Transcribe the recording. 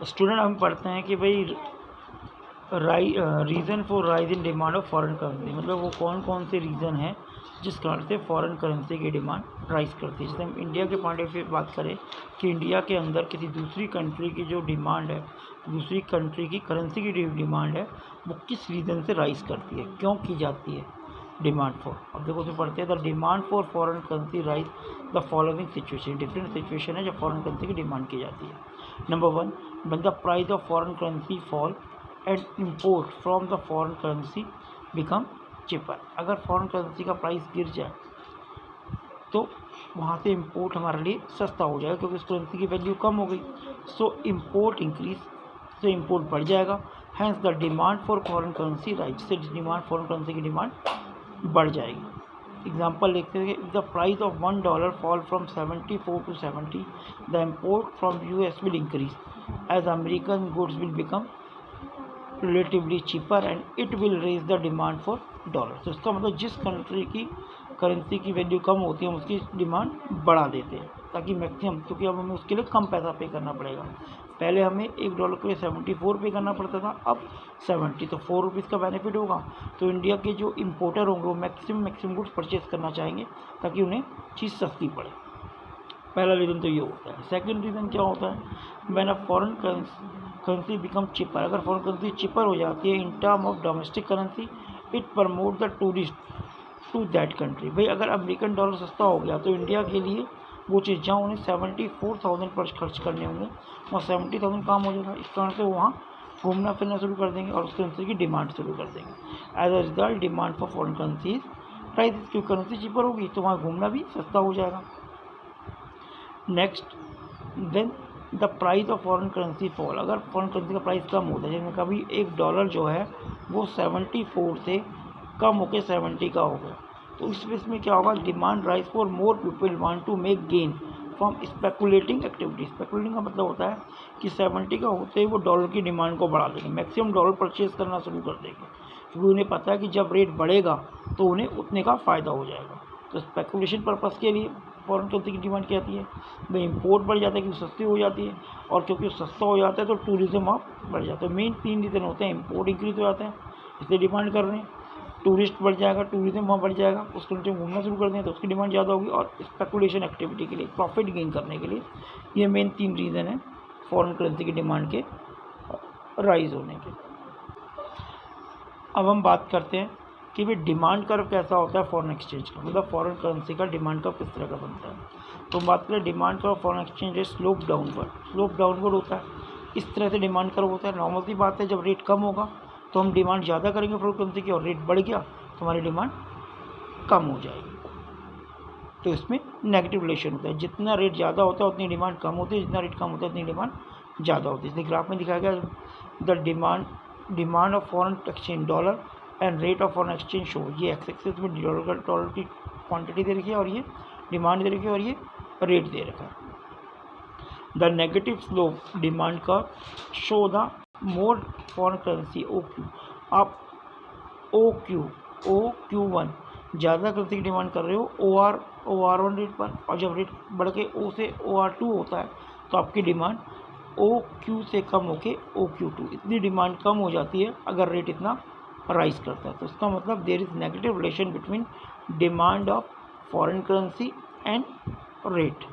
Student हम पढ़ते हैं कि भाई reason for rise in demand of foreign currency, मतलब वो कौन कौन से रीज़न हैं जिस कारण से फॉरेन करेंसी की डिमांड राइज करती है। जैसे हम इंडिया के पॉइंट ऑफ व्यू बात करें कि इंडिया के अंदर किसी दूसरी कंट्री की जो डिमांड है, दूसरी कंट्री की करेंसी की डिमांड है, वो किस रीज़न से राइज करती है, क्यों की जाती है डिमांड फॉर। अब देखो उसमें पढ़ते हैं the demand for foreign currency rise the following situation. Different situation है जब फॉरेन करेंसी की डिमांड की जाती है। Number 1, when the price of foreign currency fall and import from the foreign currency become cheaper। अगर फॉरेन करेंसी का price गिर जाए तो वहाँ से इंपोर्ट हमारे लिए सस्ता हो जाएगा, क्योंकि उस करेंसी की वैल्यू कम हो गई। सो इंपोर्ट इंक्रीज, तो इंपोर्ट बढ़ जाएगा। Hence the demand for foreign currency rise, से डिमांड फॉरेन करेंसी की डिमांड बढ़ जाएगी। एग्जाम्पल देखते हैं, if the price of $1 fall from 74 to 70, the import from US will increase as American goods will become relatively cheaper and it will raise the demand for dollar. तो इसका मतलब जिस country की currency की value कम होती है हम उसकी डिमांड बढ़ा देते हैं ताकि मैक्सिमम, क्योंकि अब हमें उसके लिए कम पैसा पे करना पड़ेगा। पहले हमें $1 के लिए 74 पे करना पड़ता था, अब 70, तो ₹4 का बेनिफिट होगा। तो इंडिया के जो इम्पोर्टर होंगे वो मैक्सिमम गुड्स परचेज करना चाहेंगे ताकि उन्हें चीज़ सस्ती पड़े। पहला रीज़न तो ये होता है। सेकंड रीज़न क्या होता है, when a foreign currency become cheaper. अगर फॉरेन करेंसी चिपर हो जाती है in term of domestic currency, it promote the tourist to that country. भाई अगर अमेरिकन डॉलर सस्ता हो गया तो इंडिया के लिए वो चीज़ जहाँ उन्हें 74,000 पर खर्च करने होंगे वहाँ 70,000 काम हो जाएगा। इस कारण से वो वहाँ घूमना फिरना शुरू कर देंगे और उस करेंसी की डिमांड शुरू कर देंगे। As a result demand for foreign currency price, क्योंकि करेंसी चिपर होगी तो वहाँ घूमना भी सस्ता हो जाएगा। Next, when the price of foreign currency fall. अगर फॉरेन करेंसी का प्राइस कम होता है, जैसे कभी $1 जो है वो 74 से कम होकर 70 का हो गया, तो इस केस में क्या होगा, demand rise for more people want to make gain from speculating activity. Speculating का मतलब होता है कि 70 का होते ही वो डॉलर की डिमांड को बढ़ा देंगे, मैक्सिमम डॉलर परचेज करना शुरू कर देंगे, क्योंकि उन्हें पता है कि जब रेट बढ़ेगा तो उन्हें उतने का फ़ायदा हो जाएगा। तो स्पेकुलेशन पर्पज़ के लिए फॉरेन करेंसी की डिमांड क्या आती है, भाई इम्पोर्ट बढ़ जाता है क्योंकि सस्ती हो जाती है, और क्योंकि सस्ता हो जाता है तो टूरिज़्म वहाँ बढ़ जाता है। मेन 3 रीज़न होते हैं, इम्पोर्ट इंक्रीज हो जाता है इसलिए डिमांड कर रहे हैं, टूरिस्ट बढ़ जाएगा, टूरिज़्म वहाँ बढ़ जाएगा, उस कंट्री में घूमना शुरू कर देंगे तो उसकी डिमांड ज़्यादा होगी, और स्पेकुलेशन एक्टिविटी के लिए प्रॉफिट गेन करने के लिए ये मेन 3 रीज़न है फॉरेन करेंसी की डिमांड के राइज होने के। अब हम बात करते हैं कि भाई डिमांड कर्व कैसा होता है फॉरेन एक्सचेंज का, मतलब फॉरेन करेंसी का डिमांड कर्व किस तरह का बनता है। तो बात करें demand curve foreign exchange slope downward होता है। इस तरह से डिमांड कर्व होता है। नॉर्मल सी बात है, जब रेट कम होगा तो हम डिमांड ज़्यादा करेंगे फॉरेन करेंसी की, और रेट बढ़ गया तो हमारी डिमांड कम हो जाएगी। तो इसमें नेगेटिव रिलेशन होता है, जितना रेट ज़्यादा होता है उतनी डिमांड कम होती है, जितना रेट कम होता है उतनी डिमांड ज़्यादा होती है। इसलिए ग्राफ में दिखाया गया the demand of foreign exchange dollar and rate of foreign exchange show. ये एक्स एक्सिस में डॉलर की क्वांटिटी दे रखी है और ये डिमांड दे रखी है और ये रेट दे रखा है। द नेगेटिव स्लोप डिमांड का show the more foreign currency OQ। आप OQ1 ज़्यादा करेंसी की डिमांड कर रहे हो OR1 रेट पर, और जब रेट बढ़ के O से OR2 होता है तो आपकी डिमांड OQ से कम होके OQ2, इतनी डिमांड कम हो जाती है अगर रेट इतना राइज करता है। तो इसका मतलब there is negative relation between demand of foreign currency and rate.